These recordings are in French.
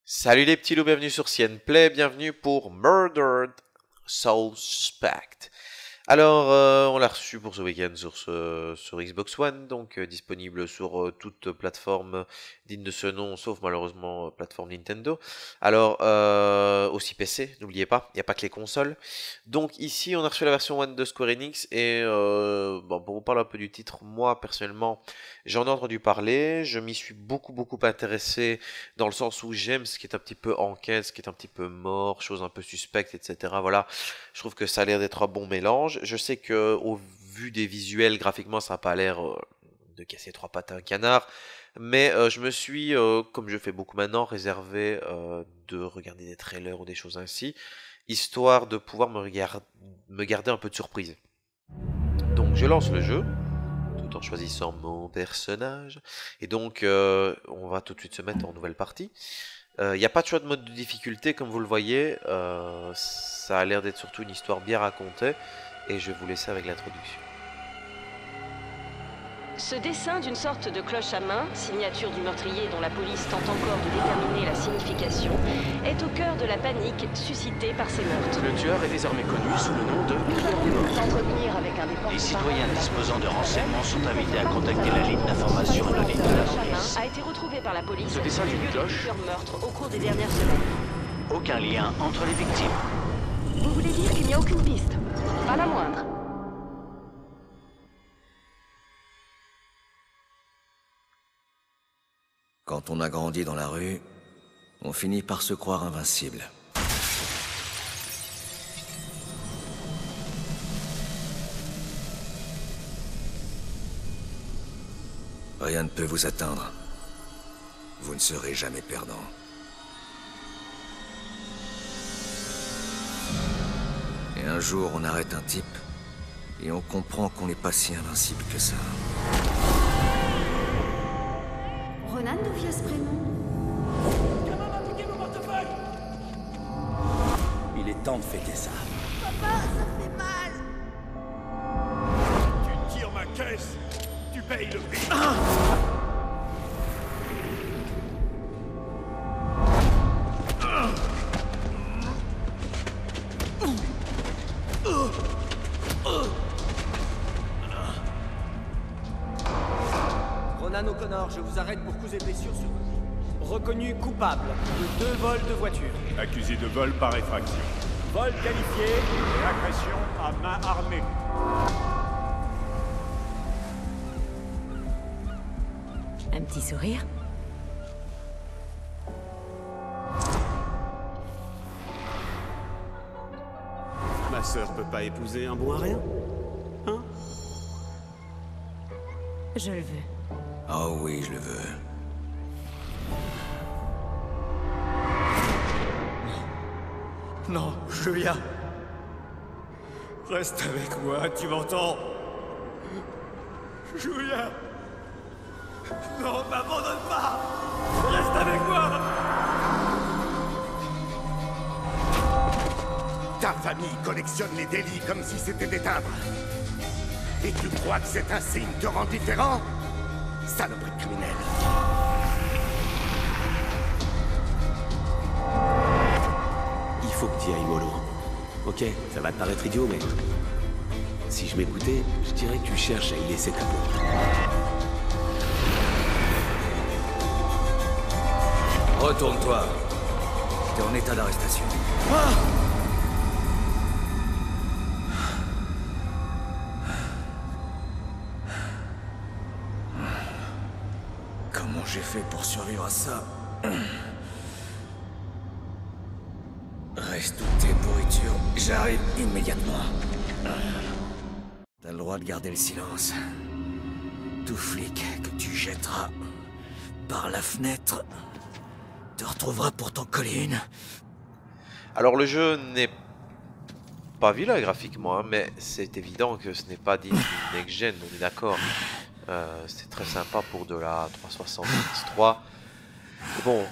Salut les petits loups, bienvenue sur CN Play, bienvenue pour Murdered Soul Suspect. Alors, on l'a reçu pour ce week-end sur Xbox One, donc disponible sur toute plateforme digne de ce nom, sauf malheureusement plateforme Nintendo. Alors, aussi PC, n'oubliez pas, il n'y a pas que les consoles. Donc ici, on a reçu la version One de Square Enix, et bon, pour vous parler un peu du titre, moi personnellement, j'en ai entendu parler, je m'y suis beaucoup intéressé, dans le sens où j'aime ce qui est un petit peu enquête, ce qui est un petit peu mort, choses un peu suspectes, etc. Voilà, je trouve que ça a l'air d'être un bon mélange. Je sais que au vu des visuels, graphiquement, ça n'a pas l'air de casser trois pattes à un canard. Mais je me suis, comme je fais beaucoup maintenant, réservé de regarder des trailers ou des choses ainsi, histoire de pouvoir me garder un peu de surprise. Donc je lance le jeu, tout en choisissant mon personnage. Et donc on va tout de suite se mettre en nouvelle partie. Il n'y a pas de choix de mode de difficulté, comme vous le voyez. Ça a l'air d'être surtout une histoire bien racontée. Et je vais vous laisser avec l'introduction. Ce dessin d'une sorte de cloche à main, signature du meurtrier dont la police tente encore de déterminer la signification, est au cœur de la panique suscitée par ces meurtres. Le tueur est désormais connu sous le nom de S'entretenir avec un des Les citoyens disposant de renseignements sont invités à contacter la ligne d'information anonyme de la cloche à police. main a été retrouvé par la police Ce dessin au d'une lieu de cloche plusieurs meurtres au cours des dernières semaines. Aucun lien entre les victimes. Vous voulez dire qu'il n'y a aucune piste? Pas la moindre. Quand on a grandi dans la rue, on finit par se croire invincible. Rien ne peut vous atteindre. Vous ne serez jamais perdant. Et un jour, on arrête un type, et on comprend qu'on n'est pas si invincible que ça. Ronan, d'où vient ce prénom? Il est temps de fêter ça. Papa, ça fait mal! Tu tires ma caisse, tu payes le prix. Ronan O'Connor, je vous arrête pour coups et blessures sur vous. Reconnu coupable de 2 vols de voiture. Accusé de vol par effraction. Vol qualifié et agression à main armée. Un petit sourire? Ma sœur peut pas épouser un bon à rien? Hein? Je le veux. Oh oui, je le veux. Non, Julia. Reste avec moi, tu m'entends? Julia. Non, m'abandonne pas. Reste avec moi. Ta famille collectionne les délits comme si c'était des timbres. Et tu crois que cet insigne te rend différent? Saloperie de criminel. Il faut que tu y ailles mollo. Ok, ça va te paraître idiot, mais... Si je m'écoutais, je dirais que tu cherches à y laisser ta peau. Retourne-toi. T'es en état d'arrestation. Comment j'ai fait pour survivre à ça? Reste toutes tes pourritures. J'arrive immédiatement. T'as le droit de garder le silence. Tout flic que tu jetteras par la fenêtre te retrouvera pour t'en coller une. Alors le jeu n'est pas vilain graphiquement, hein, mais c'est évident que ce n'est pas digne d'une next-gen, on est d'accord. C'est très sympa pour de la 360 X3. Mais bon,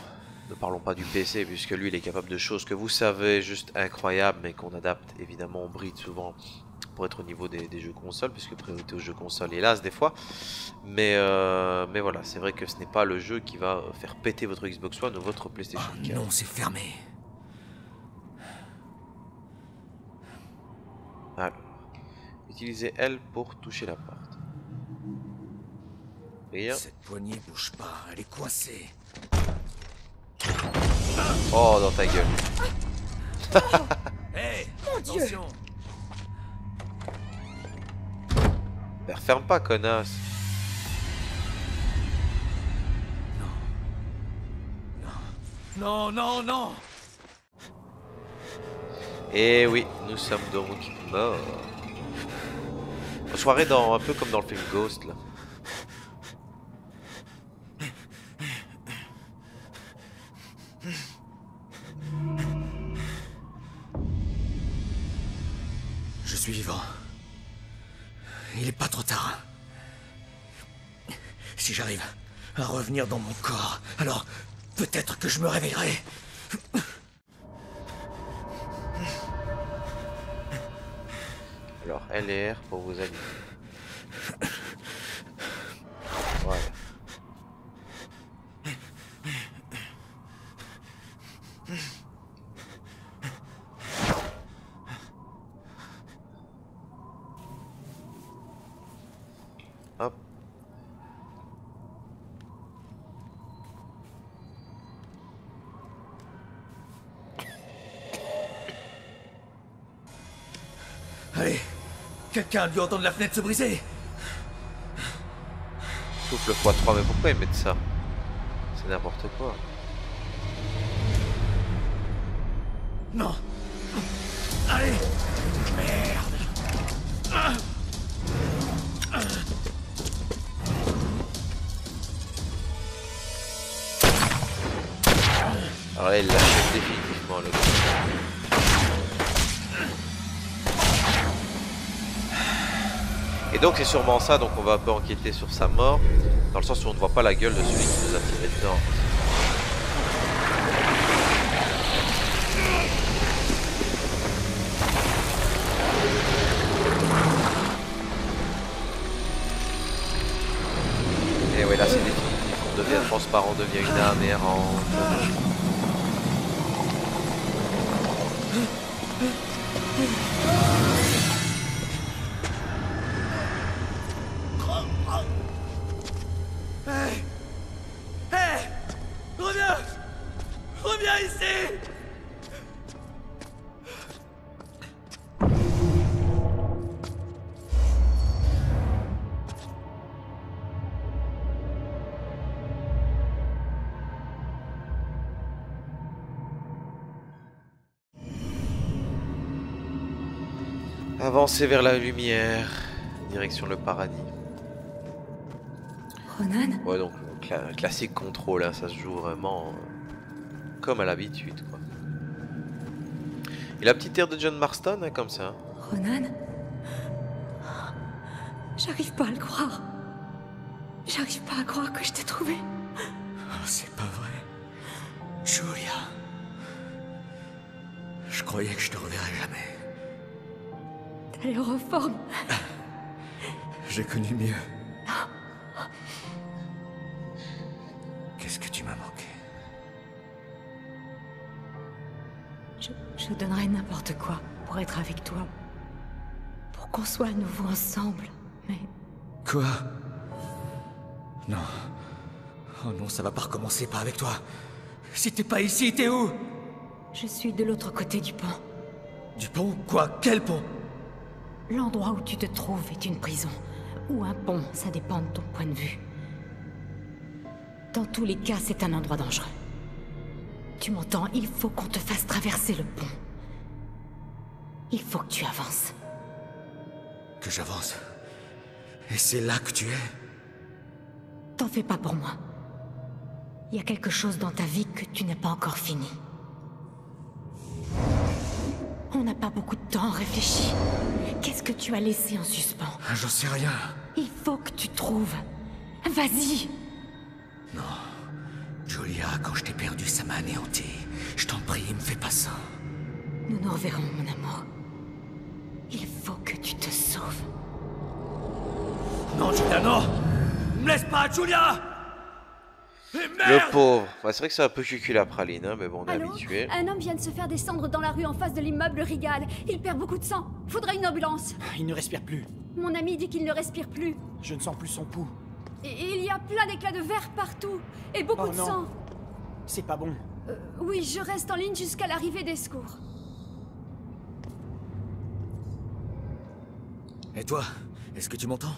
ne parlons pas du PC, puisque lui il est capable de choses que vous savez, juste incroyables, mais qu'on adapte évidemment, on bride souvent pour être au niveau des jeux consoles, puisque priorité aux jeux consoles, hélas, des fois. Mais voilà, c'est vrai que ce n'est pas le jeu qui va faire péter votre Xbox One ou votre PlayStation 4. Non, c'est fermé. Alors, utilisez L pour toucher la porte. Rien. Cette poignée bouge pas, elle est coincée. Oh, dans ta gueule. Hé, Dieu. Ben, referme pas, connasse. Non, non, non. Et oui, nous sommes donc morts. On soirée dans, un peu comme dans le film Ghost, là. Je suis vivant. Il est pas trop tard. Si j'arrive à revenir dans mon corps, alors peut-être que je me réveillerai. Alors, L et R pour vous allumer. Voilà. Hop. Allez, quelqu'un a dû entendre la fenêtre se briser. Souffle x3, mais pourquoi ils mettent ça? C'est n'importe quoi. Non. Allez. Merde. Alors là, il l'achète définitivement, le gars. Et donc c'est sûrement ça, donc on va un peu enquêter sur sa mort, dans le sens où on ne voit pas la gueule de celui qui nous a tiré dedans. Et ouais, là c'est définitif, on devient transparent, on devient une âme errante. Reviens ici. Avancer vers la lumière, direction le paradis. Ronan? Ouais, donc classique contrôle, hein, ça se joue vraiment comme à l'habitude, quoi. Il a un petit air de John Marston, hein, comme ça. Ronan? J'arrive pas à le croire. J'arrive pas à croire que je t'ai trouvé. Oh, c'est pas vrai. Julia. Je croyais que je te reverrais jamais. T'as l'air en forme. J'ai connu mieux. Qu'est-ce que tu m'as manqué? Je donnerais n'importe quoi pour être avec toi. Pour qu'on soit à nouveau ensemble. Mais Quoi? Non. Oh non, ça va pas recommencer, pas avec toi. Si t'es pas ici, t'es où? je suis de l'autre côté du pont. Du pont? Quoi? Quel pont? L'endroit où tu te trouves est une prison. Ou un pont, ça dépend de ton point de vue. Dans tous les cas, c'est un endroit dangereux. Tu m'entends? Il faut qu'on te fasse traverser le pont. Il faut que tu avances. Que j'avance. Et c'est là que tu es? T'en fais pas pour moi. Il y a quelque chose dans ta vie que tu n'as pas encore fini. On n'a pas beaucoup de temps à réfléchir. Qu'est-ce que tu as laissé en suspens? J'en sais rien. Il faut que tu trouves. Vas-y! Non. Julia, quand je t'ai perdu, ça m'a anéanti. Je t'en prie, me fais pas ça. Nous nous reverrons, mon amour. Il faut que tu te pas, Julia! Et Le merde! pauvre. Ouais, c'est vrai que c'est un peu cucul à praline, hein, mais bon, on est Allô? habitué. Un homme vient de se faire descendre dans la rue en face de l'immeuble Rigal. Il perd beaucoup de sang. Faudrait une ambulance. Il ne respire plus. Mon ami dit qu'il ne respire plus. Je ne sens plus son pouls. Et il y a plein d'éclats de verre partout. Et beaucoup Oh de non. sang. C'est pas bon. Oui, je reste en ligne jusqu'à l'arrivée des secours. Et toi, est-ce que tu m'entends?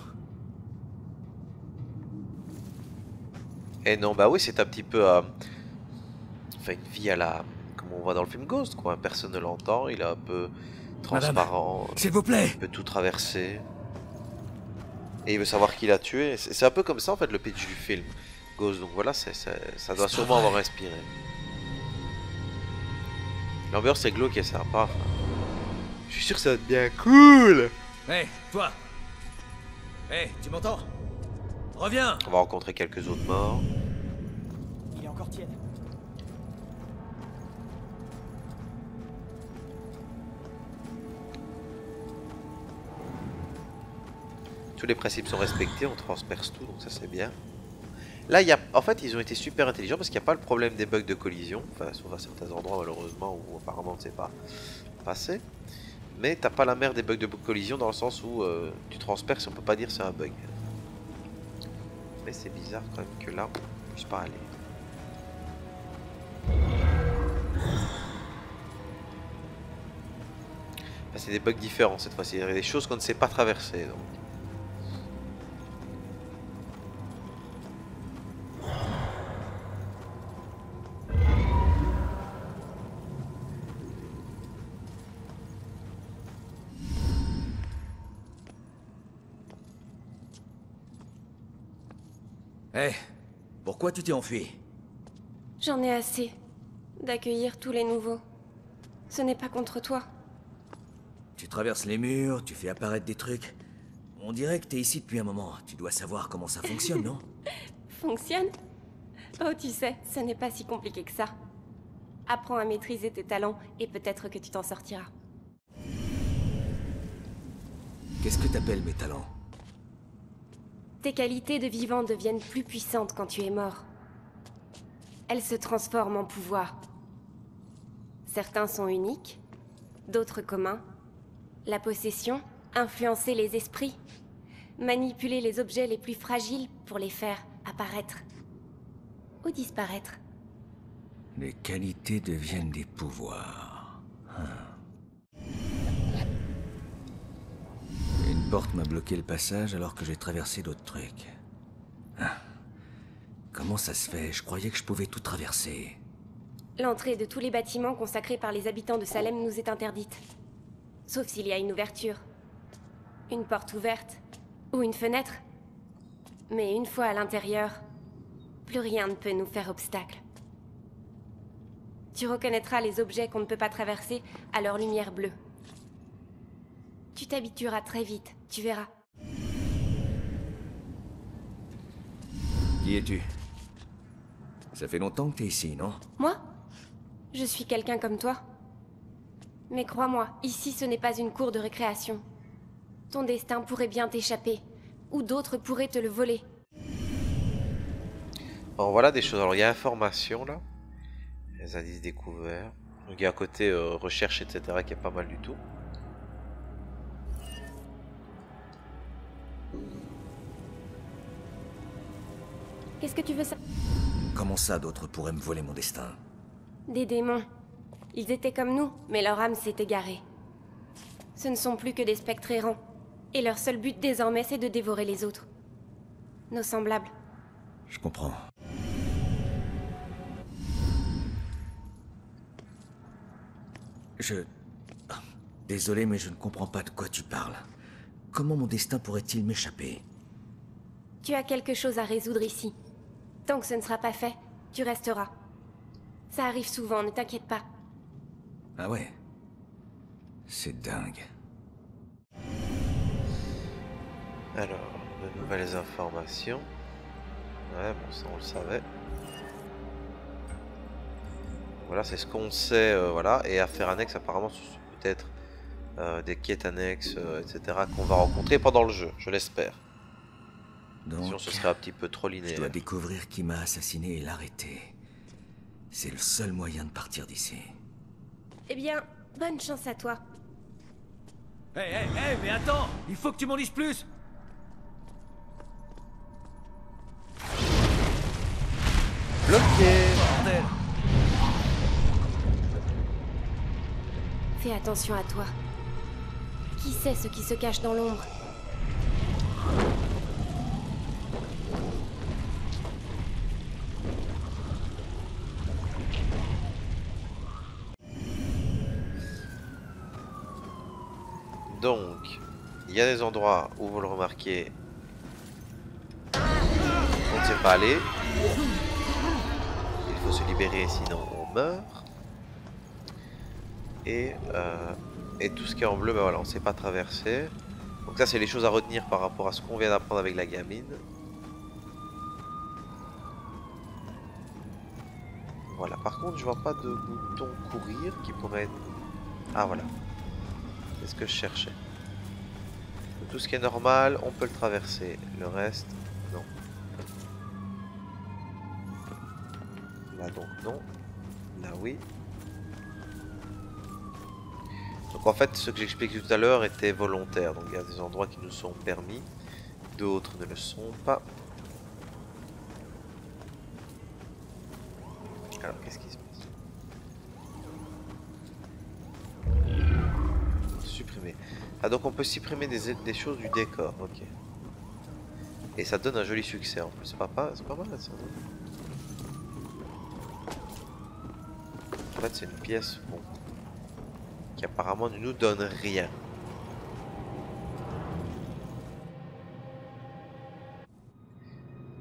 Et non, bah oui, c'est un petit peu... Enfin, une vie à la... Comme on voit dans le film Ghost, quoi. Personne ne l'entend, il est un peu transparent. S'il vous plaît! Il peut tout traverser. Et il veut savoir qui l'a tué. C'est un peu comme ça, en fait, le pitch du film Ghost. Donc voilà, ça doit C'est sûrement pas vrai. avoir inspiré. L'ambiance est glauque et sympa. Je suis sûr que ça va être bien cool. Hé, toi! Hé, tu m'entends? Reviens! On va rencontrer quelques autres morts. Il est encore tiède. Tous les principes sont respectés, on transperce tout, donc ça c'est bien. Là, il y a... en fait, ils ont été super intelligents parce qu'il n'y a pas le problème des bugs de collision. Enfin, sauf à certains endroits, malheureusement, où apparemment c'est pas passé. Mais t'as pas la merde des bugs de collision dans le sens où tu transperces, on peut pas dire c'est un bug. Mais c'est bizarre quand même que là, on puisse pas aller. Enfin, c'est des bugs différents cette fois-ci, il y a des choses qu'on ne sait pas traverser. Donc. Hé, pourquoi tu t'es enfui? J'en ai assez d'accueillir tous les nouveaux. Ce n'est pas contre toi. Tu traverses les murs, tu fais apparaître des trucs. On dirait que t'es ici depuis un moment. Tu dois savoir comment ça fonctionne, non? Fonctionne? Oh, tu sais, ce n'est pas si compliqué que ça. Apprends à maîtriser tes talents et peut-être que tu t'en sortiras. Qu'est-ce que t'appelles mes talents? Tes qualités de vivant deviennent plus puissantes quand tu es mort. Elles se transforment en pouvoir. Certains sont uniques, d'autres communs. La possession, influencer les esprits, manipuler les objets les plus fragiles pour les faire apparaître ou disparaître. Les qualités deviennent des pouvoirs. Une porte m'a bloqué le passage alors que j'ai traversé d'autres trucs. Comment ça se fait? Je croyais que je pouvais tout traverser. L'entrée de tous les bâtiments consacrés par les habitants de Salem nous est interdite. Sauf s'il y a une ouverture. Une porte ouverte. Ou une fenêtre. Mais une fois à l'intérieur, plus rien ne peut nous faire obstacle. Tu reconnaîtras les objets qu'on ne peut pas traverser à leur lumière bleue. Tu t'habitueras très vite, tu verras. Qui es-tu? Ça fait longtemps que t'es ici, non? Moi? Je suis quelqu'un comme toi. Mais crois-moi, ici ce n'est pas une cour de récréation. Ton destin pourrait bien t'échapper, ou d'autres pourraient te le voler. Bon, voilà des choses. Alors, il y a information là. Les indices découverts. Donc, il y a un côté recherche, etc. qui est pas mal du tout. Qu'est-ce que tu veux ça? Comment ça, d'autres pourraient me voler mon destin? Des démons. Ils étaient comme nous, mais leur âme s'est égarée. Ce ne sont plus que des spectres errants. Et leur seul but désormais, c'est de dévorer les autres. Nos semblables. Je comprends. Désolé, mais je ne comprends pas de quoi tu parles. Comment mon destin pourrait-il m'échapper? Tu as quelque chose à résoudre ici. Tant que ce ne sera pas fait, tu resteras. Ça arrive souvent, ne t'inquiète pas. Ah ouais? C'est dingue. Alors, de nouvelles informations. Ouais, bon, ça on le savait. Voilà, c'est ce qu'on sait, voilà. Et affaires annexes, apparemment, ce sont peut-être des quêtes annexes, etc. qu'on va rencontrer pendant le jeu, je l'espère. Donc, sinon ce serait un petit peu trop je linéaire. dois découvrir qui m'a assassiné et l'arrêter. C'est le seul moyen de partir d'ici. Eh bien, bonne chance à toi. Hé, mais attends! Il faut que tu m'en dises plus! Bloqué. Bordel! Fais attention à toi. Qui sait ce qui se cache dans l'ombre? Donc, il y a des endroits où vous le remarquez, on ne sait pas aller. Il faut se libérer, sinon on meurt. Et tout ce qui est en bleu, ben voilà, on ne sait pas traverser. Donc ça, c'est les choses à retenir par rapport à ce qu'on vient d'apprendre avec la gamine. Voilà, par contre, je vois pas de bouton courir qui pourrait être... Ah voilà, c'est ce que je cherchais. Donc, tout ce qui est normal, on peut le traverser. Le reste, non. Là donc non. Là oui. Donc en fait, ce que j'expliquais tout à l'heure était volontaire. Donc il y a des endroits qui nous sont permis, d'autres ne le sont pas. Alors qu'est-ce qui se passe? Supprimer. Ah donc on peut supprimer des choses du décor, ok. Et ça donne un joli succès en plus, c'est pas mal ça. En fait c'est une pièce, bon, qui apparemment ne nous donne rien.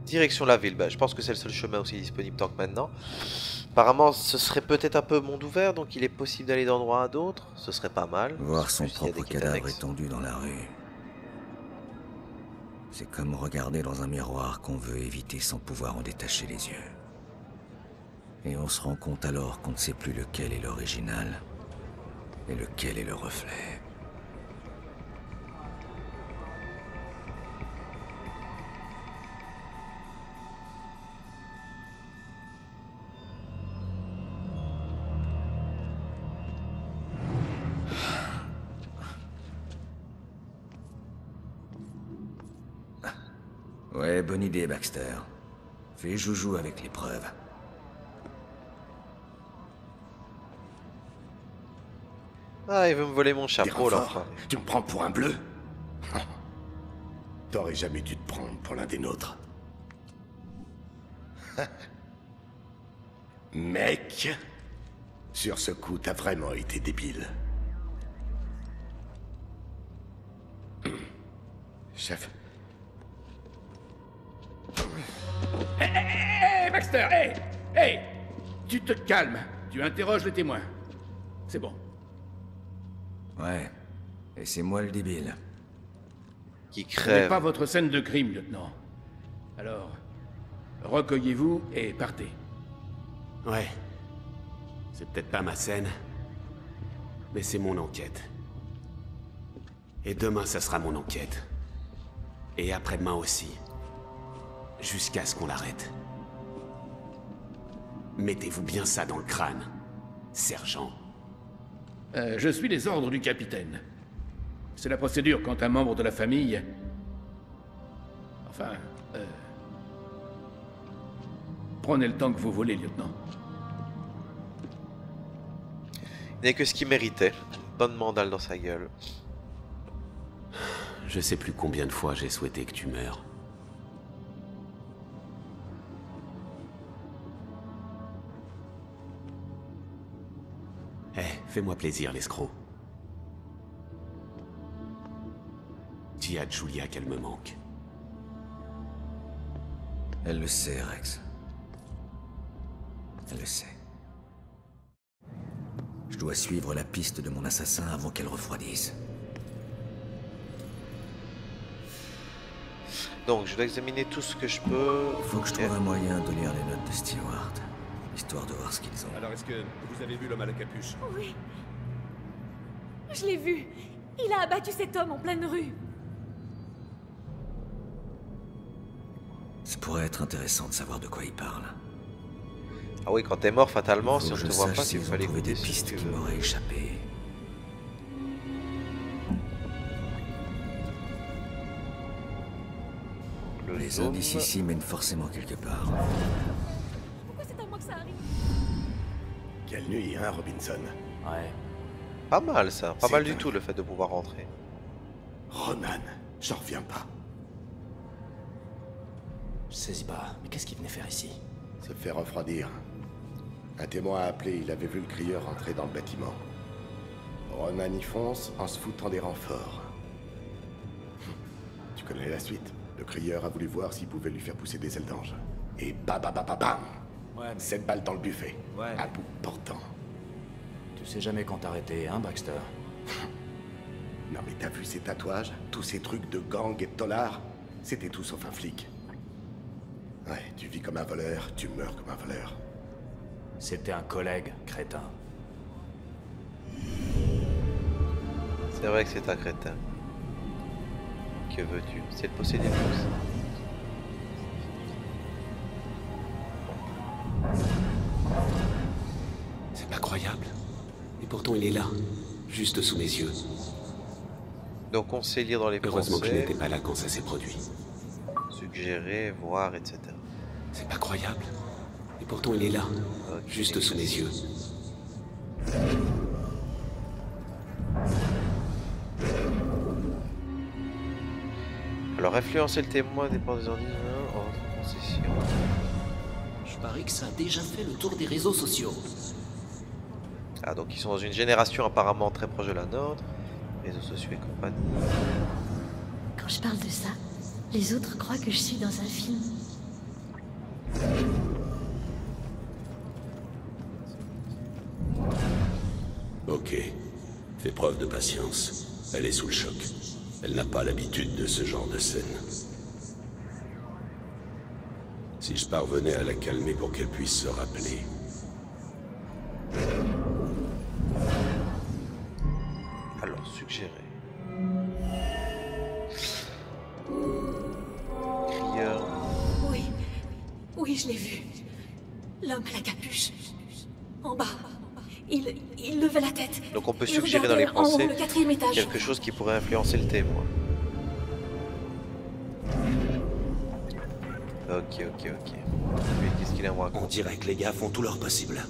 Direction la ville, bah, je pense que c'est le seul chemin aussi disponible tant que maintenant. Apparemment ce serait peut-être un peu monde ouvert, donc il est possible d'aller d'endroit à d'autres, ce serait pas mal. Voir son propre cadavre étendu dans la rue. C'est comme regarder dans un miroir qu'on veut éviter sans pouvoir en détacher les yeux. Et on se rend compte alors qu'on ne sait plus lequel est l'original et lequel est le reflet. Ouais, bonne idée, Baxter. Fais joujou avec les preuves. Ah, il veut me voler mon chapeau, l'enfant. Tu me prends pour un bleu? T'aurais jamais dû te prendre pour l'un des nôtres. Mec, sur ce coup, t'as vraiment été débile. Chef. Hé, Baxter, hé! Tu te calmes. Tu interroges les témoins. C'est bon. Ouais. Et c'est moi le débile. Qui Ce n'est crève. pas votre scène de crime, lieutenant. Alors, recueillez-vous et partez. Ouais. C'est peut-être pas ma scène, mais c'est mon enquête. Et demain, ça sera mon enquête. Et après-demain aussi. Jusqu'à ce qu'on l'arrête. Mettez-vous bien ça dans le crâne, sergent. Je suis les ordres du capitaine. C'est la procédure quand un membre de la famille... Enfin, prenez le temps que vous voulez, lieutenant. Il n'est que ce qu'il méritait. Bonne mandale dans sa gueule. Je sais plus combien de fois j'ai souhaité que tu meurs. Fais-moi plaisir, l'escroc. Dis à Julia qu'elle me manque. Elle le sait, Rex. Elle le sait. Je dois suivre la piste de mon assassin avant qu'elle refroidisse. Donc, je dois examiner tout ce que je peux. Il faut que je trouve un moyen de lire les notes de Stewart. Histoire de voir ce qu'ils ont. Alors, est-ce que vous avez vu l'homme à la capuche? Oui. Je l'ai vu. Il a abattu cet homme en pleine rue. Ça pourrait être intéressant de savoir de quoi il parle. Ah oui, quand t'es mort fatalement, si on Je te voit sache pas, il s'ils ont fallait trouvé écouter des ce que pistes tu qui veux. m'auraient échappé. Les indices ici mènent forcément quelque part. Pourquoi c'est à moi que ça arrive? Quelle nuit, hein, Robinson? Ouais. Pas mal ça, pas C'est mal du dingue. tout le fait de pouvoir rentrer. Ronan, j'en reviens pas. Je saisis pas. Mais qu'est-ce qu'il venait faire ici? Se fait refroidir. Un témoin a appelé, il avait vu le crieur entrer dans le bâtiment. Ronan y fonce en se foutant des renforts. Tu connais la suite. Le crieur a voulu voir s'il pouvait lui faire pousser des ailes d'ange. Et bam. Ouais, mais 7 balles dans le buffet. Ouais. À bout portant. tu sais jamais quand t'arrêter, hein, Baxter? Non mais t'as vu ces tatouages? Tous ces trucs de gang et de tolards? C'était tout sauf un flic. Ouais, tu vis comme un voleur, tu meurs comme un voleur. C'était un collègue, crétin. C'est vrai que c'est un crétin. Que veux-tu? C'est le possédé tous. C'est pas croyable. Et pourtant il est là, juste sous mes yeux. Donc on sait lire dans les Heureusement que je pensées, n'étais pas là quand ça s'est produit. suggérer, voir, etc. C'est pas croyable. Et pourtant il est là, Ok. juste sous mes yeux. Alors influencer le témoin dépend des indices en concession. Je parie que ça a déjà fait le tour des réseaux sociaux. Ah donc ils sont dans une génération apparemment très proche de la nôtre. Réseaux sociaux et compagnie. Quand je parle de ça, les autres croient que je suis dans un film. Ok. Fais preuve de patience. Elle est sous le choc. Elle n'a pas l'habitude de ce genre de scène. Si je parvenais à la calmer pour qu'elle puisse se rappeler... Alors suggérer. Crieur. Oui, oui, je l'ai vu. L'homme à la capuche. En bas. Il levait la tête. Donc on peut Il suggérer dans les regardait en haut, pensées le 4e étage. quelque chose qui pourrait influencer le témoin. Ok. Lui, qu'est-ce qu'il a à moi? On dirait que les gars font tout leur possible.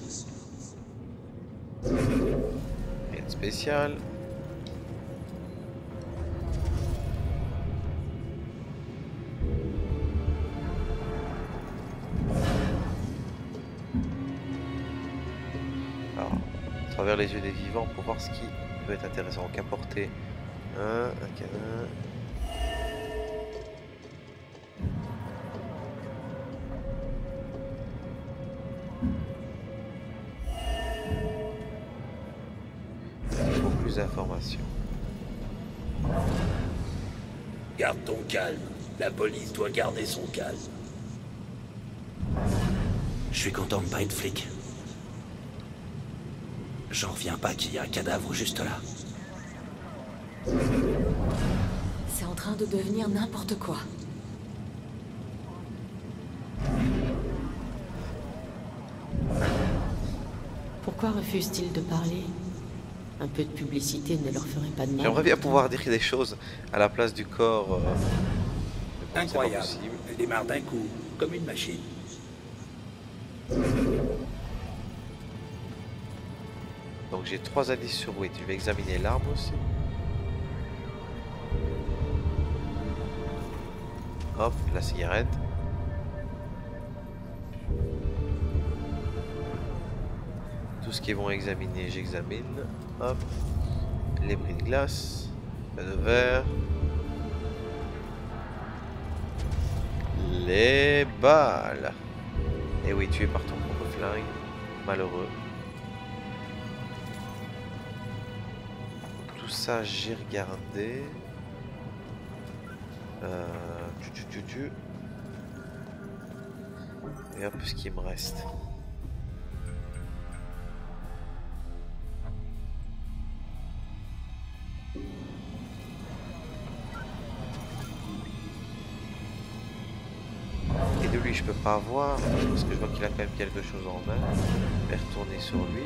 Rien de spécial. Alors, à travers les yeux des vivants pour voir ce qui peut être intéressant. Qu'apporter un canin. Il faut plus d'informations. Garde ton calme. La police doit garder son calme. Je suis content de pas être flic. J'en reviens pas qu'il y a un cadavre juste là. C'est en train de devenir n'importe quoi. Pourquoi refusent-ils de parler? Un peu de publicité ne leur ferait pas de mal. J'aimerais bien pouvoir dire des choses à la place du corps. Mais bon, c'est pas Incroyable. possible. Elle démarre d'un coup, comme une machine. Donc j'ai 3 indices sur oui. Tu vas examiner l'arme aussi. Hop, la cigarette. Tout ce qu'ils vont examiner, j'examine. Hop. Les bris de glace. Le verre. Les balles. Et oui, tué par ton propre flingue. Malheureux. Tout ça, j'ai regardé. Et un peu ce qui me reste. lui je peux pas voir parce que je vois qu'il a quand même quelque chose en main. Je vais retourner sur lui.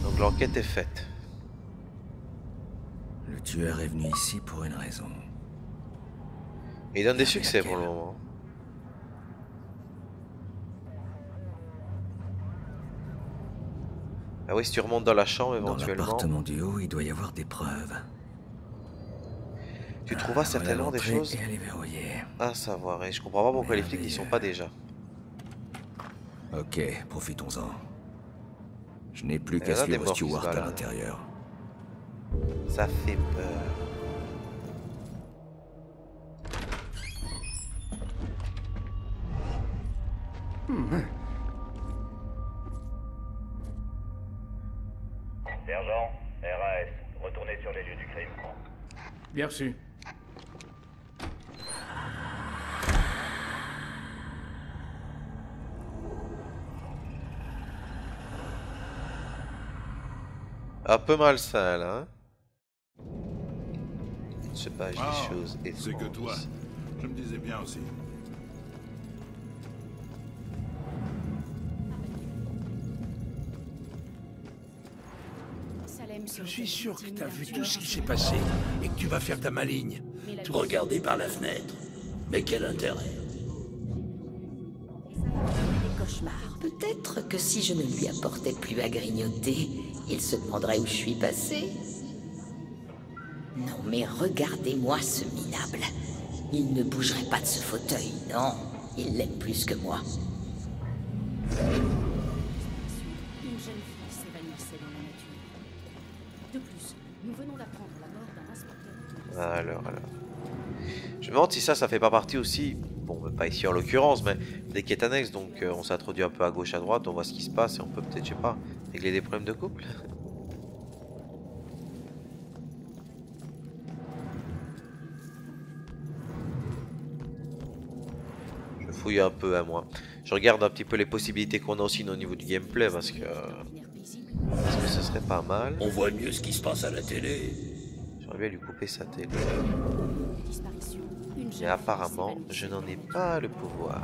Donc l'enquête est faite. Le tueur est venu ici pour une raison. Et il donne des succès pour le moment. Ah oui, si tu remontes dans la chambre éventuellement. Dans l'appartement du haut, il doit y avoir des preuves. Tu trouveras certainement des choses et elle est verrouillée. à savoir. Et je comprends pas pourquoi les flics n'y sont pas déjà. Ok, profitons-en. Je n'ai plus qu'à suivre Stewart à l'intérieur. Ça fait peur. Sergent, RAS, retournez sur les lieux du crime. Bien reçu. Un peu malsain là, hein. Je sais pas, j'ai des choses étranges. C'est que toi. Je me disais bien aussi. Je suis sûr que t'as vu tout ce qui s'est passé et que tu vas faire ta maligne. Tout regarder par la fenêtre. Mais quel intérêt? Peut-être que si je ne lui apportais plus à grignoter, il se demanderait où je suis passé. Non mais regardez-moi ce minable. Il ne bougerait pas de ce fauteuil, non. Il l'aime plus que moi. Une jeune fille s'évanouissait dans la nature. De plus, nous venons d'apprendre la mort d'un inspecteur. Alors. Je me demande si ça fait pas partie aussi, bon, pas ici en l'occurrence, mais des quêtes annexes, donc on s'introduit un peu à gauche, à droite, on voit ce qui se passe et on peut peut-être, je sais pas, régler des problèmes de couple. Je fouille un peu à moi. Je regarde un petit peu les possibilités qu'on a aussi au niveau du gameplay parce que ce serait pas mal. On voit mieux ce qui se passe à la télé. J'aurais bien lui couper sa télé. Mais apparemment, je n'en ai pas le pouvoir.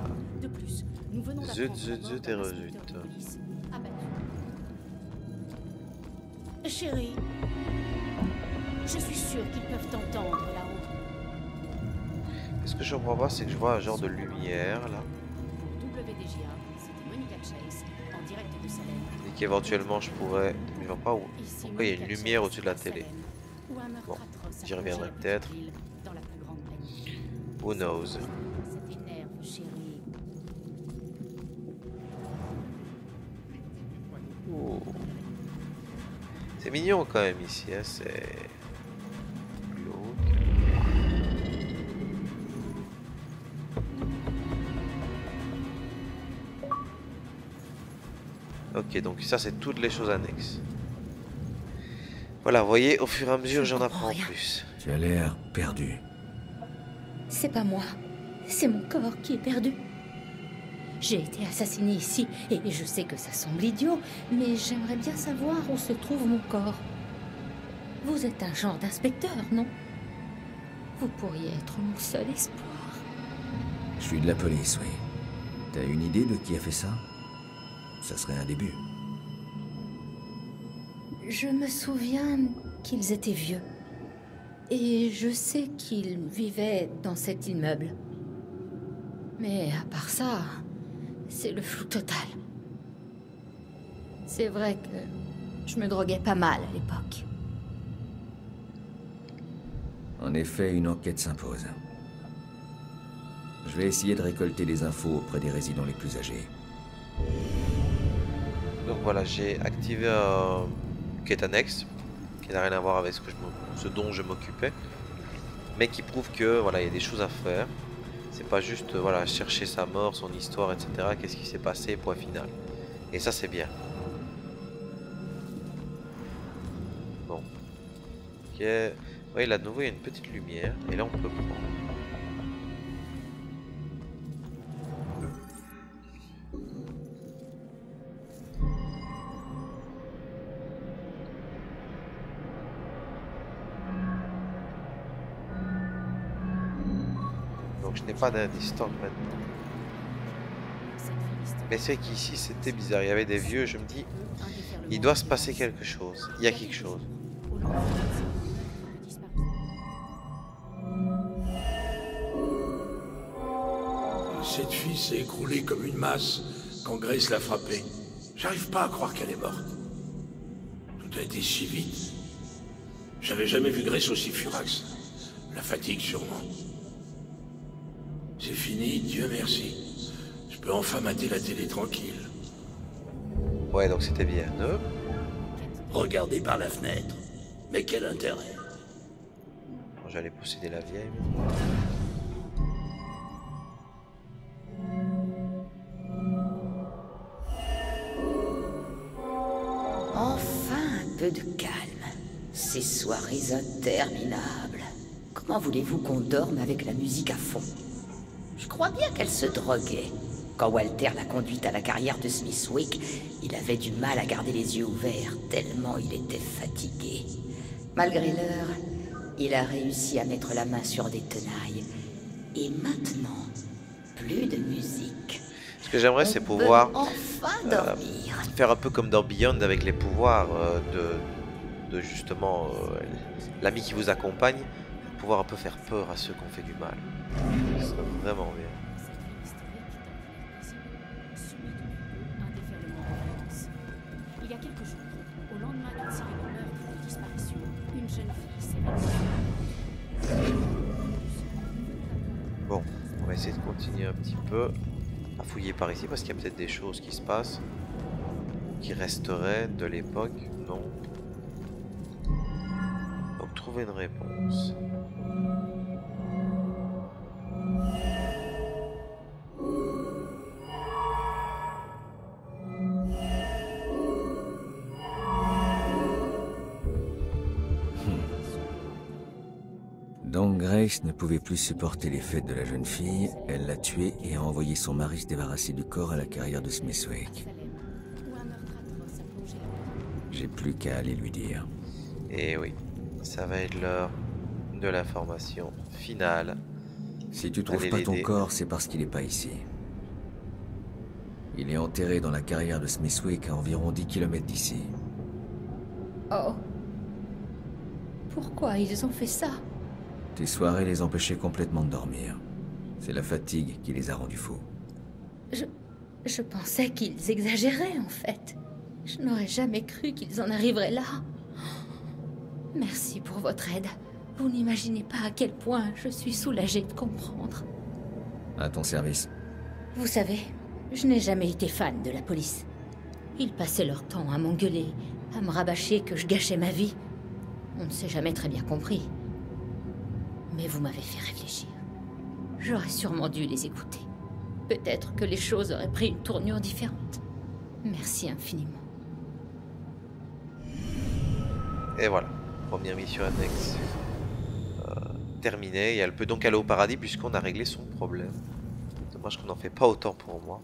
Zut et rezut. Chérie, je suis sûre qu'ils peuvent t'entendre là-haut. Ce que je comprends pas, c'est que je vois un genre de lumière là. Pour WDGA, c'était Monica Chase, en direct de Salem. Et qu'éventuellement je pourrais. Mais je vois pas où. Pourquoi il y a une lumière au-dessus de la télé? Bon, j'y reviendrai peut-être. Who knows? Oh. C'est mignon quand même ici, hein, c'est glauque. Ok, donc ça c'est toutes les choses annexes. Voilà, vous voyez, au fur et à mesure j'en apprends plus. Tu as l'air perdu. C'est pas moi, c'est mon corps qui est perdu. J'ai été assassinée ici, et je sais que ça semble idiot, mais j'aimerais bien savoir où se trouve mon corps. Vous êtes un genre d'inspecteur, non? Vous pourriez être mon seul espoir. Je suis de la police, oui. T'as une idée de qui a fait ça? Ça serait un début. Je me souviens qu'ils étaient vieux. Et je sais qu'ils vivaient dans cet immeuble. Mais à part ça, c'est le flou total. C'est vrai que je me droguais pas mal à l'époque. En effet, une enquête s'impose. Je vais essayer de récolter des infos auprès des résidents les plus âgés. Donc voilà, j'ai activé une quête annexe qui n'a rien à voir avec ce dont je m'occupais, mais qui prouve que voilà, il y a des choses à faire. C'est pas juste voilà, chercher sa mort, son histoire, etc. Qu'est-ce qui s'est passé, point final. Et ça c'est bien. Bon. Ok. Oui, là de nouveau il y a une petite lumière. Et là on peut prendre. Donc je n'ai pas d'indice tant que maintenant. Mais c'est qu'ici c'était bizarre, il y avait des vieux, je me dis, il doit se passer quelque chose, il y a quelque chose. Cette fille s'est écroulée comme une masse quand Grace l'a frappée. J'arrive pas à croire qu'elle est morte. Tout a été si vite. J'avais jamais vu Grace aussi furax. La fatigue sûrement. C'est fini, Dieu merci. Je peux enfin mater la télé tranquille. Ouais, donc c'était bien, non? Regardez par la fenêtre. Mais quel intérêt? J'allais posséder la vieille. Enfin un peu de calme. Ces soirées interminables. Comment voulez-vous qu'on dorme avec la musique à fond? Je crois bien qu'elle se droguait. Quand Walter l'a conduite à la carrière de Smithwick, il avait du mal à garder les yeux ouverts, tellement il était fatigué. Malgré l'heure, il a réussi à mettre la main sur des tenailles. Et maintenant, plus de musique. Ce que j'aimerais, c'est pouvoir enfin dormir. Faire un peu comme dans Beyond avec les pouvoirs de justement l'ami qui vous accompagne, pouvoir un peu faire peur à ceux qui ont fait du mal. Ce serait vraiment bien. Il y a quelques jours, au lendemain d'une série de meurtres et de disparitions, une jeune fille s'est réveillée. Bon, on va essayer de continuer un petit peu à fouiller par ici parce qu'il y a peut-être des choses qui se passent qui resteraient de l'époque. Non. Donc trouver une réponse. Donc Grace ne pouvait plus supporter les fêtes de la jeune fille, elle l'a tuée et a envoyé son mari se débarrasser du corps à la carrière de Smithwick. J'ai plus qu'à aller lui dire. Et oui, ça va être l'heure de l'information finale. Si tu trouves pas ton corps, c'est parce qu'il est pas ici. Il est enterré dans la carrière de Smithwick à environ 10 km d'ici. Oh. Pourquoi ils ont fait ça? Tes soirées les empêchaient complètement de dormir. C'est la fatigue qui les a rendus fous. Je pensais qu'ils exagéraient, en fait. Je n'aurais jamais cru qu'ils en arriveraient là. Merci pour votre aide. Vous n'imaginez pas à quel point je suis soulagée de comprendre. À ton service. Vous savez, je n'ai jamais été fan de la police. Ils passaient leur temps à m'engueuler, à me rabâcher que je gâchais ma vie. On ne s'est jamais très bien compris. Mais vous m'avez fait réfléchir. J'aurais sûrement dû les écouter. Peut-être que les choses auraient pris une tournure différente. Merci infiniment. Et voilà, première mission annexe terminée. Et elle peut donc aller au paradis puisqu'on a réglé son problème. Dommage qu'on n'en fait pas autant pour moi.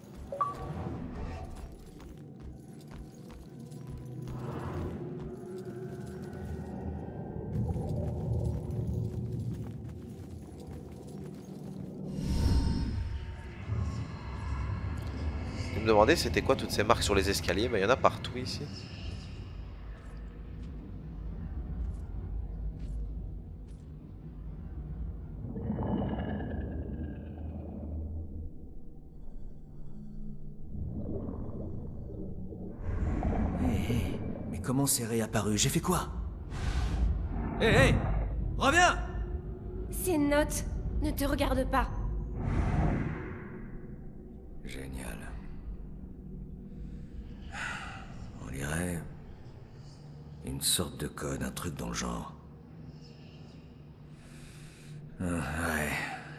Je me demandais c'était quoi toutes ces marques sur les escaliers, mais il y en a partout ici. Mais comment c'est réapparu? J'ai fait quoi? Hé, reviens! Ces notes ne te regardent pas. Génial. On dirait une sorte de code, un truc dans le genre. Ouais,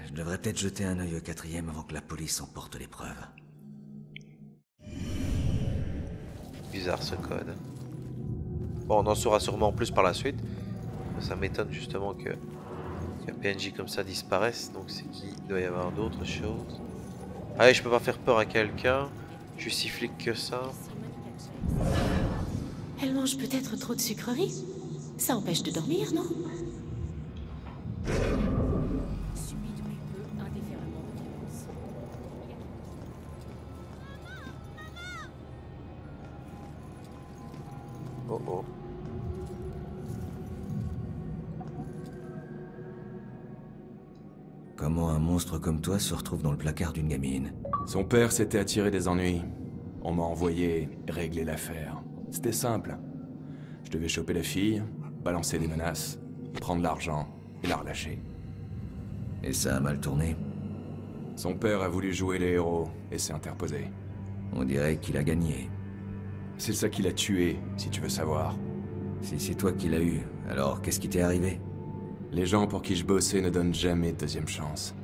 je devrais peut-être jeter un œil au 4e avant que la police emporte les preuves. Bizarre ce code. Bon, on en saura sûrement plus par la suite. Ça m'étonne justement que qu'un PNJ comme ça disparaisse. Donc c'est qu'il doit y avoir d'autres choses. Allez, je peux pas faire peur à quelqu'un. Je suis si flic que ça. Elle mange peut-être trop de sucreries. Ça empêche de dormir, non? Comment un monstre comme toi se retrouve dans le placard d'une gamine? Son père s'était attiré des ennuis. On m'a envoyé régler l'affaire. C'était simple. Je devais choper la fille, balancer des menaces, prendre l'argent et la relâcher. Et ça a mal tourné? Son père a voulu jouer les héros et s'est interposé. On dirait qu'il a gagné. C'est ça qui l'a tué, si tu veux savoir. Si c'est toi qui l'as eu, alors qu'est-ce qui t'est arrivé? Les gens pour qui je bossais ne donnent jamais de deuxième chance.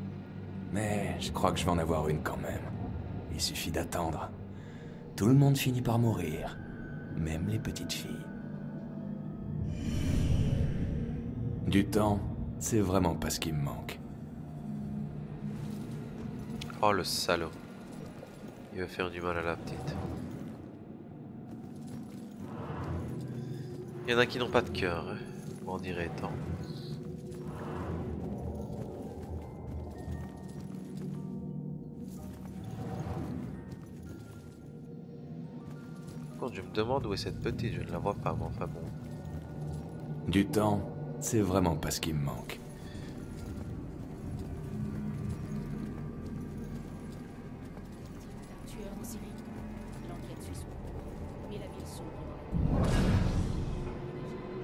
Mais je crois que je vais en avoir une quand même. Il suffit d'attendre. Tout le monde finit par mourir, même les petites filles. Du temps, c'est vraiment pas ce qui me manque. Oh le salaud. Il va faire du mal à la petite. Il y en a qui n'ont pas de cœur, hein, on dirait tant. Quand je me demande où est cette petite, je ne la vois pas, mais enfin bon. Du temps, c'est vraiment pas ce qui me manque. Tueur en Syrie. L'enquête suit son cours. Et la ville sombre.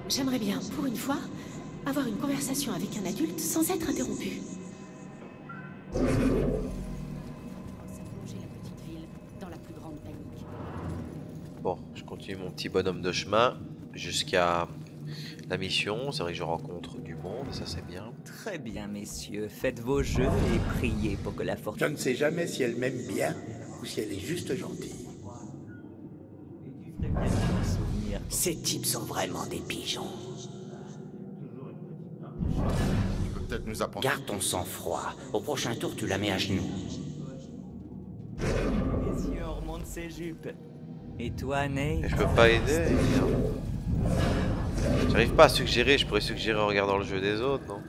J'aimerais bien, pour une fois, avoir une conversation avec un adulte sans être interrompu. Ça plongeait la petite ville dans la plus grande panique. Bon, je continue mon petit bonhomme de chemin jusqu'à la mission. C'est vrai que je rencontre du monde, ça c'est bien. Très bien, messieurs. Faites vos jeux et priez pour que la fortune... Je ne sais jamais si elle m'aime bien ou si elle est juste gentille. Ces types sont vraiment des pigeons. Tu peux peut-être nous apprendre. Garde ton sang-froid. Au prochain tour, tu la mets à genoux. Messieurs, on remonte ses jupes. Et toi, Ney? Et je peux pas aider. J'arrive pas à suggérer, je pourrais suggérer en regardant le jeu des autres, non?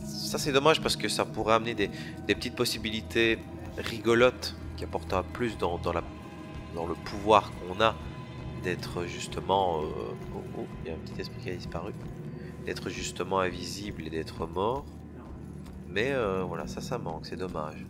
Ça c'est dommage parce que ça pourrait amener des petites possibilités rigolotes qui apportent un plus dans le pouvoir qu'on a d'être justement... oh, il y a un petit esprit qui a disparu. D'être justement invisible et d'être mort. Mais voilà, ça manque, c'est dommage.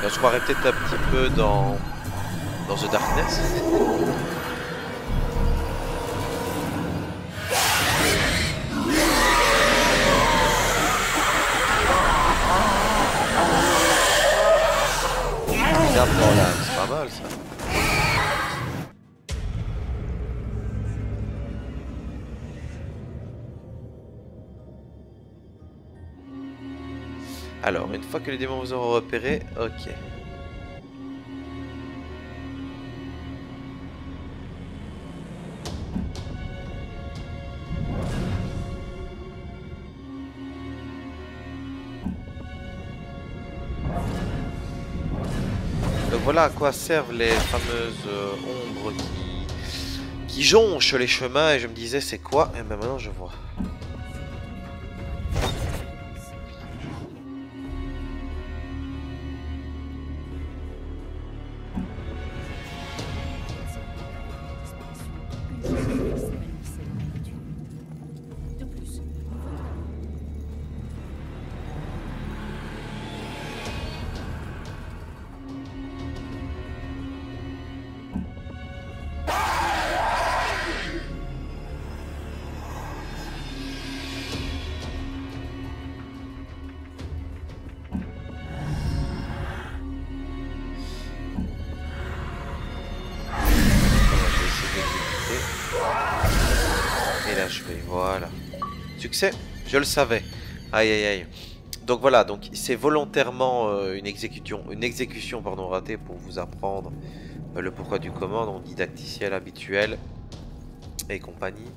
Là, je croirais peut-être un petit peu dans The Darkness. Regarde dans là, c'est pas mal ça. Alors, une fois que les démons vous auront repéré, ok. Donc voilà à quoi servent les fameuses ombres qui jonchent les chemins, et je me disais c'est quoi? Et ben maintenant je vois. Voilà. Succès, je le savais. Aïe aïe aïe. Donc voilà, donc c'est volontairement une exécution pardon, ratée pour vous apprendre le pourquoi du comment, donc didacticiel habituel et compagnie.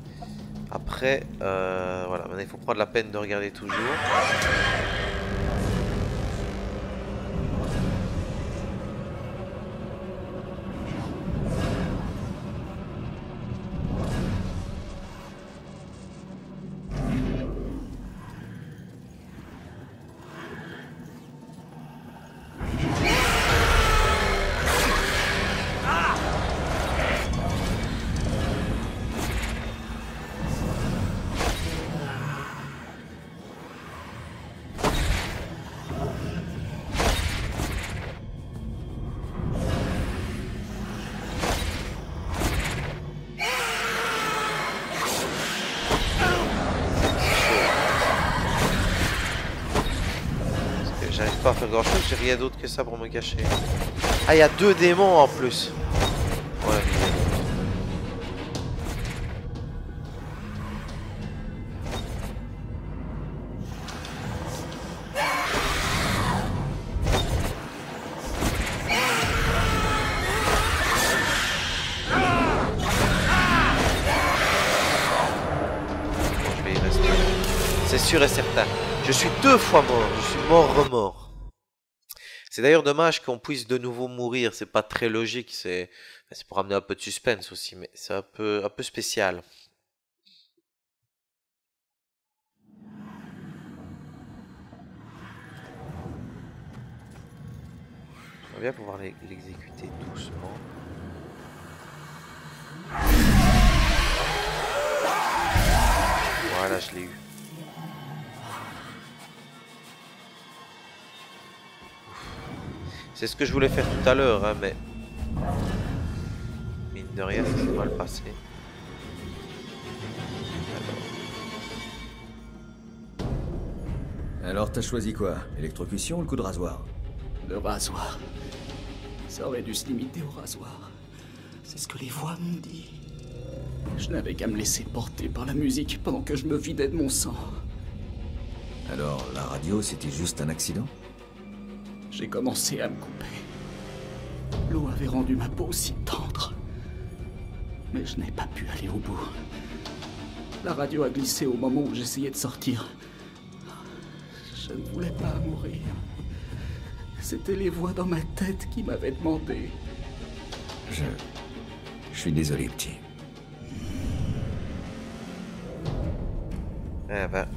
Après, voilà, maintenant il faut prendre la peine de regarder toujours. pas faire grand chose, j'ai rien d'autre que ça pour me cacher. Ah, il y a 2 démons en plus. Ouais, c'est sûr et certain. Je suis 2 fois mort. Je suis mort-remort. C'est d'ailleurs dommage qu'on puisse de nouveau mourir. C'est pas très logique. C'est pour amener un peu de suspense aussi. Mais c'est un peu spécial. On va bien pouvoir l'exécuter doucement. Voilà, je l'ai eu. C'est ce que je voulais faire tout à l'heure, hein, mais mine de rien, ça s'est mal passé. Alors t'as choisi quoi? Électrocution ou le coup de rasoir? Le rasoir. Ça aurait dû se limiter au rasoir. C'est ce que les voix m'ont dit. Je n'avais qu'à me laisser porter par la musique pendant que je me vidais de mon sang. Alors, la radio, c'était juste un accident? J'ai commencé à me couper. L'eau avait rendu ma peau si tendre. Mais je n'ai pas pu aller au bout. La radio a glissé au moment où j'essayais de sortir. Je ne voulais pas mourir. C'était les voix dans ma tête qui m'avaient demandé. Je suis désolé, petit. Eh ben...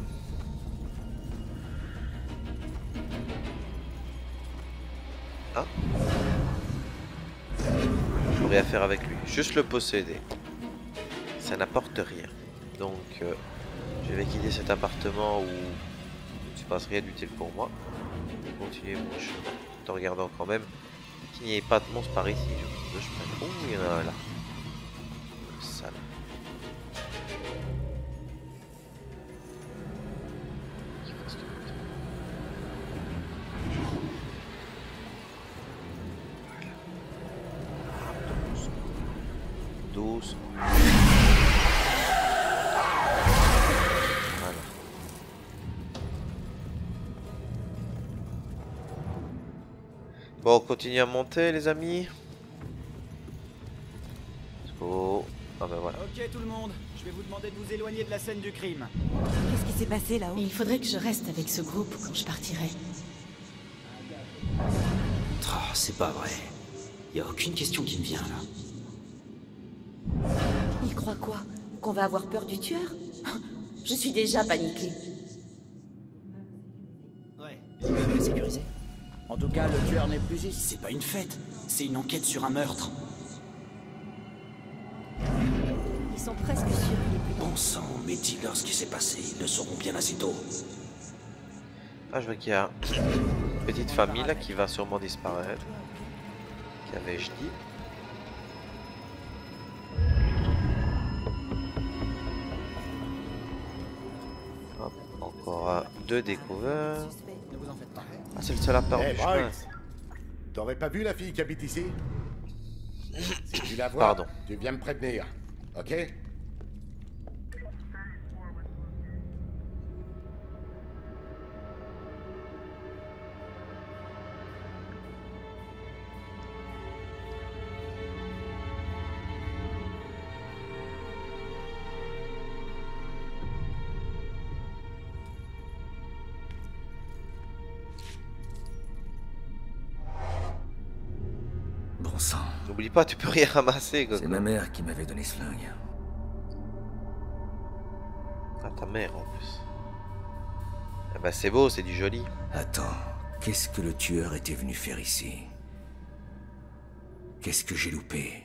Ah. Je peux rien faire avec lui. Juste le posséder. Ça n'apporte rien. Donc, je vais quitter cet appartement où il ne se passe rien d'utile pour moi. Et continuer mon chemin. En regardant quand même qu'il n'y ait pas de monstre par ici. Oh, il y en a un là. Sale. Douce. Voilà. Bon, on continue à monter, les amis. Oh, ah ben voilà. Ok tout le monde, je vais vous demander de vous éloigner de la scène du crime. Qu'est-ce qui s'est passé là-haut? Il faudrait que je reste avec ce groupe quand je partirai. Oh, c'est pas vrai. Y a aucune question qui me vient là. Il croit quoi? Qu'on va avoir peur du tueur? Je suis déjà paniquée. Ouais, c'est sécurisé. En tout cas, le tueur n'est plus ici. C'est pas une fête, c'est une enquête sur un meurtre. Ils sont presque sûrs qu'il est plus Bon sang, mais dis-leur ce qui s'est passé, ils le sauront bien assez tôt. Ah, je vois qu'il y a une petite famille là qui va sûrement disparaître. Qu'avais-je dit? Hop, encore 2 découverts. Ah, c'est le seul appart du chemin. T'aurais pas vu la fille qui habite ici? Si tu la vois, pardon. Tu viens me prévenir, ok? Bon sang. N'oublie pas, tu peux rien ramasser. C'est ma mère qui m'avait donné ce flingue. Ah, ta mère en plus. Ah bah c'est beau, c'est du joli. Attends, qu'est-ce que le tueur était venu faire ici? Qu'est-ce que j'ai loupé?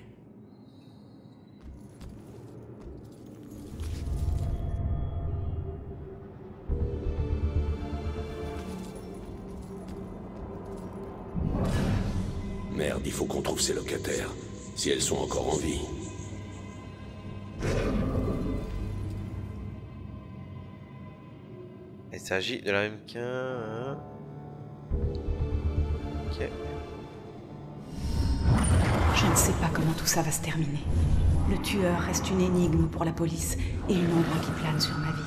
Merde, il faut qu'on trouve ces locataires, si elles sont encore en vie. Il s'agit de la même qu'un... Ok. Je ne sais pas comment tout ça va se terminer. Le tueur reste une énigme pour la police et une ombre qui plane sur ma vie.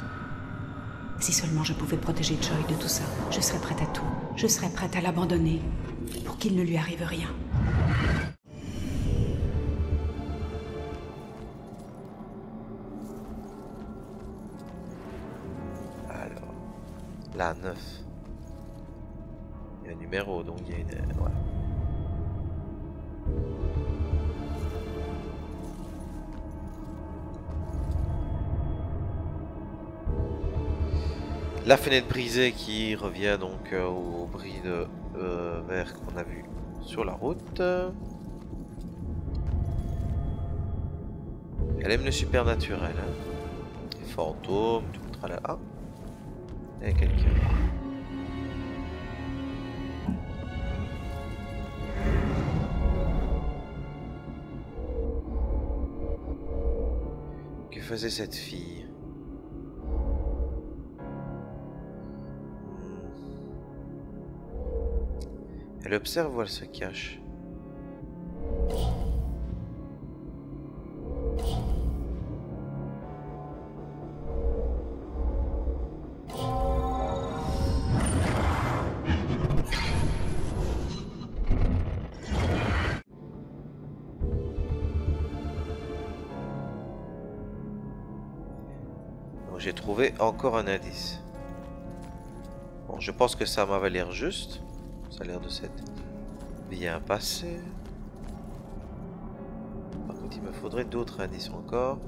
Si seulement je pouvais protéger Joy de tout ça, je serais prête à tout. Je serais prête à l'abandonner pour qu'il ne lui arrive rien. Alors, là, 9. Il y a un numéro, donc il y a une... Ouais. La fenêtre brisée qui revient donc au bris de verre qu'on a vu sur la route. Elle aime le supernaturel. Hein. Les fantômes, tout le tralala. Ah, il y a quelqu'un. Que faisait cette fille? Elle observe ou elle se cache? Donc j'ai trouvé encore un indice. Bon, je pense que ça m'avait l'air juste. Ça a l'air de s'être bien passé. Par contre, il me faudrait d'autres indices encore.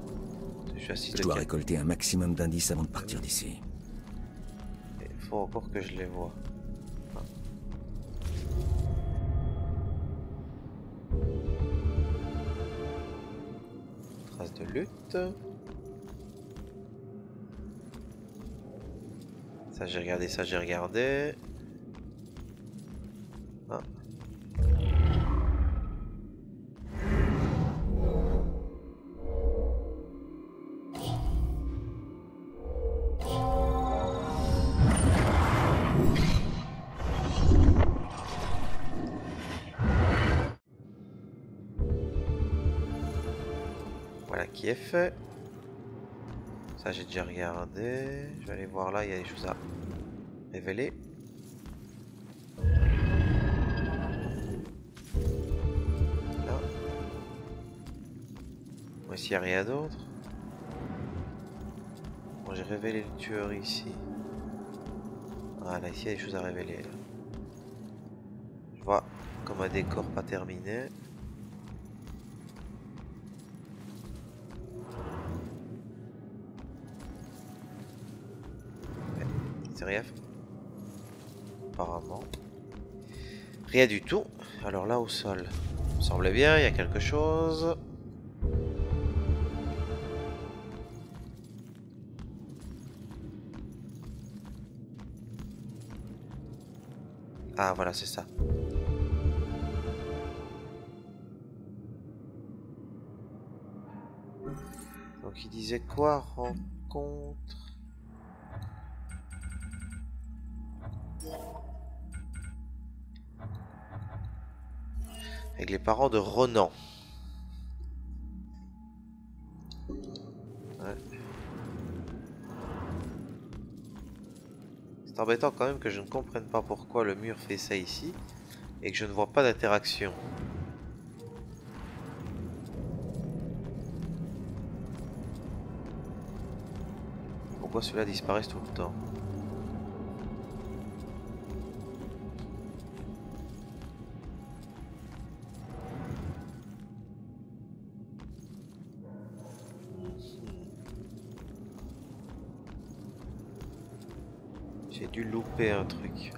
Je dois récolter un maximum d'indices avant de partir d'ici. Il faut encore que je les vois. Ah. Trace de lutte. Ça j'ai regardé, ça j'ai regardé. Ah. Voilà qui est fait. Ça j'ai déjà regardé. Je vais aller voir là, il y a des choses à révéler. Là. Bon, ici il n'y a rien d'autre. Bon, j'ai révélé le tueur ici. Ah là, ici il y a des choses à révéler. Là. Je vois comme un décor pas terminé. C'est rien. Apparemment. Rien du tout. Alors là au sol. Ça me semblait bien, il y a quelque chose. Ah voilà, c'est ça. Donc il disait quoi? Rencontre. Avec les parents de Ronan. Ouais. C'est embêtant quand même que je ne comprenne pas pourquoi le mur fait ça ici et que je ne vois pas d'interaction. Pourquoi ceux-là disparaissent tout le temps? J'ai dû louper un truc.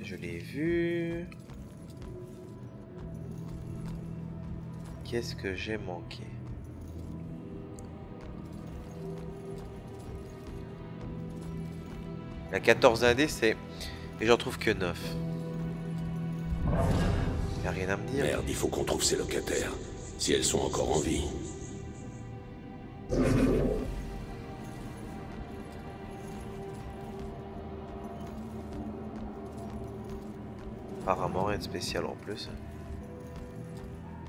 Je l'ai vu. Qu'est-ce que j'ai manqué? La 14 indés, c'est... Et j'en trouve que 9. Y a rien à me dire. Merde, il faut qu'on trouve ces locataires. Si elles sont encore en vie. Apparemment rien de spécial en plus.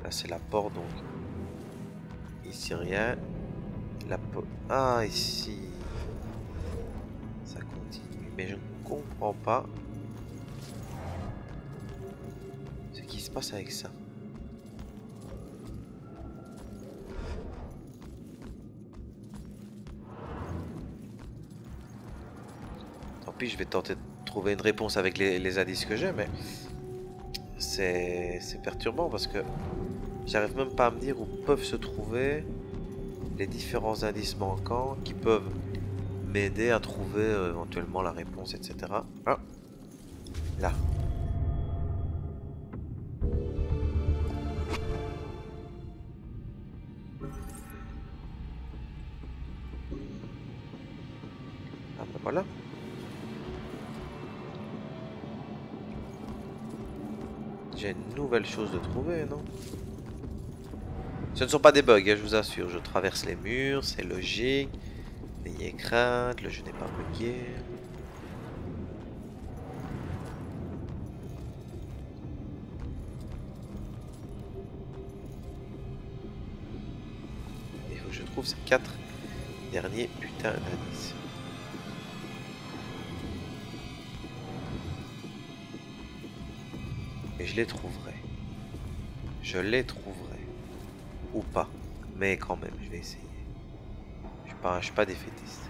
Là c'est la porte donc. Ici rien. La porte. Ah ici. Ça continue. Mais je ne comprends pas ce qui se passe avec ça. Tant pis, je vais tenter de trouver une réponse avec les indices que j'ai, mais c'est perturbant parce que j'arrive même pas à me dire où peuvent se trouver les différents indices manquants qui peuvent m'aider à trouver éventuellement la réponse, etc. Ah, là. Ah ben voilà. J'ai une nouvelle chose de trouver, non? Ce ne sont pas des bugs, hein, je vous assure. Je traverse les murs, c'est logique. N'ayez crainte, le jeu n'est pas bugué. Il faut que je trouve ces 4 derniers putains d'indices. Et je les trouverai. Je les trouverai. Ou pas. Mais quand même, je vais essayer. Je suis pas défaitiste.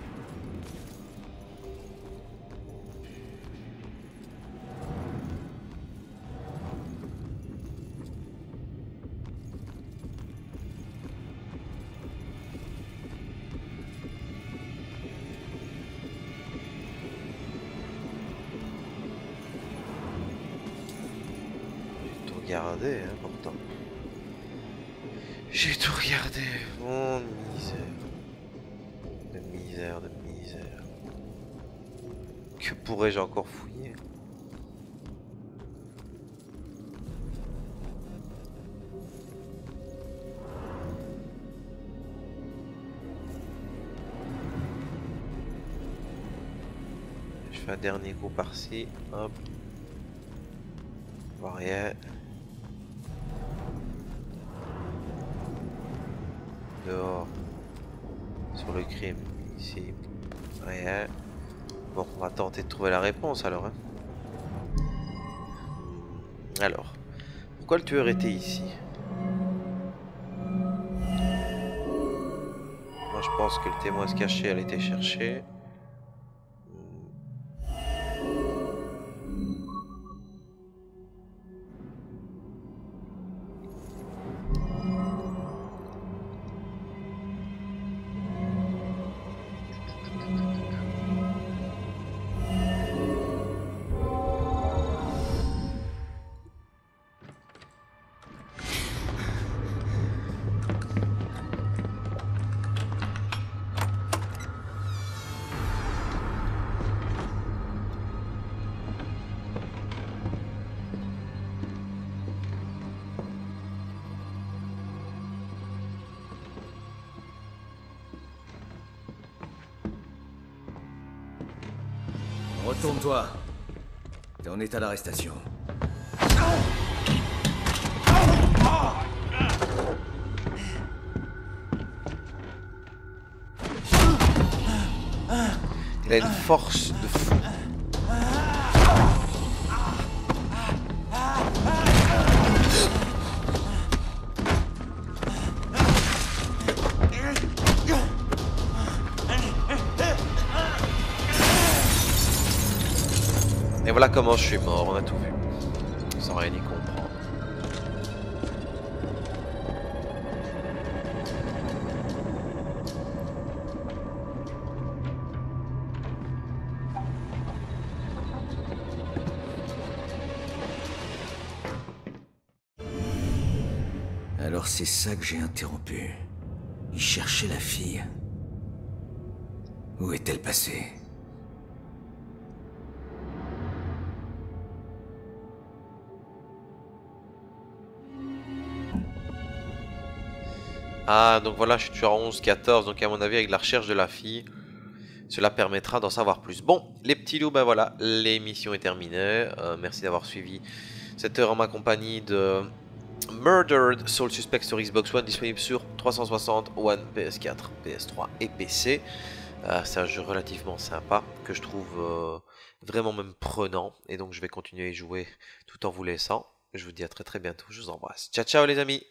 J'ai tout regardé, hein, pourtant. J'ai tout regardé. Oh, misère. De misère, de misère. Que pourrais-je encore fouiller? Je fais un dernier coup par-ci. Hop. Voir rien. Dehors. Sur le crime. Ici. Rien. Bon, on va tenter de trouver la réponse alors. Hein. Alors. Pourquoi le tueur était ici? Moi je pense que le témoin se cachait, elle était cherchée. Retourne-toi. T'es en état d'arrestation. Il a une force de fou. Et voilà comment je suis mort, on a tout vu. Sans rien y comprendre. Alors c'est ça que j'ai interrompu. Il cherchait la fille. Où est-elle passée? Ah, donc voilà, je suis toujours à 11, 14. Donc à mon avis, avec la recherche de la fille, cela permettra d'en savoir plus. Bon, les petits loups, ben voilà, l'émission est terminée. Merci d'avoir suivi cette heure en ma compagnie de Murdered Soul Suspect sur Xbox One, disponible sur 360, One, PS4, PS3 et PC. C'est un jeu relativement sympa que je trouve vraiment même prenant. Et donc je vais continuer à y jouer tout en vous laissant. Je vous dis à très très bientôt, je vous embrasse. Ciao ciao les amis.